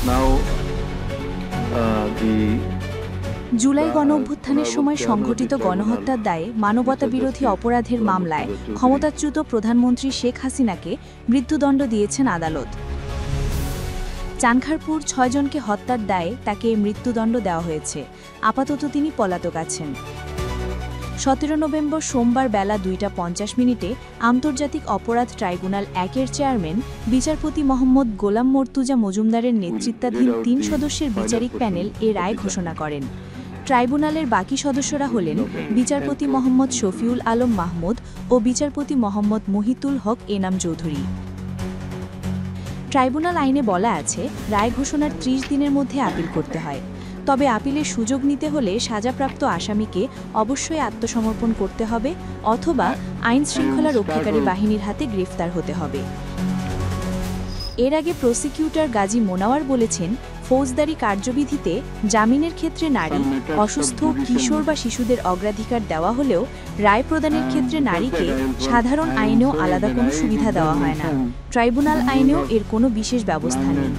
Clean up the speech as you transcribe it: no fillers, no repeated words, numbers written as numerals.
Now, the July গণঅভ্যুত্থানের সময় সংঘটিত গণহত্যার দায়ে মানবতাবিরোধী অপরাধের মামলায় ক্ষমতাচ্যুত প্রধানমন্ত্রী শেখ হাসিনাকে মৃত্যুদণ্ড দিয়েছেন আদালত। চানখারপুর ৬ জনকে হত্যার দায়ে তাকে মৃত্যুদণ্ড দেওয়া হয়েছে। আপাতত তিনি পলাতক আছেন। ১৭ নভেম্বর সোমবার বেলা ২টা ৫০ আন্তর্জাতিক অপরাধ ট্রাইব্যুনাল ১-এর চেয়ারম্যান বিচারপতি মোহাম্মদ গোলাম মর্তুজা মজুমদারের নেতৃত্বাধীন ৩ সদস্যের বিচারিক প্যানেল এ রায় ঘোষণা করেন। ট্রাইব্যুনালের বাকি সদস্যরা হলেন বিচারপতি মোহাম্মদ শফিউল আলম মাহমুদ ও বিচারপতি মোহাম্মদ মুহিতুল হক এনাম চৌধুরী। ট্রাইব্যুনাল আইনে বলা আছে, রায় ঘোষণার ৩০ দিনের মধ্যে আপিল করতে হয়। তবে আপিলের সুযোগ নিতে হলে সাজাপ্রাপ্ত আসামিকে অবশ্যই আত্মসমর্পণ করতে হবে অথবা আইন শৃঙ্খলা রক্ষাকারী বাহিনীর হাতে গ্রেফতার হতে হবে। এর আগে প্রসিকিউটর গাজী মোনাওয়ার বলেছেন, ফৌজদারি কার্যবিধিতে জামিনের ক্ষেত্রে নারী, অসুস্থ, কিশোর বা শিশুদের অগ্রাধিকার দেওয়া হলেও রায় প্রদানের ক্ষেত্রে নারীকে সাধারণ আইনেও আলাদা কোনো সুবিধা দেওয়া হয় না। ট্রাইব্যুনাল আইনেও এর কোনো বিশেষ ব্যবস্থা নেই।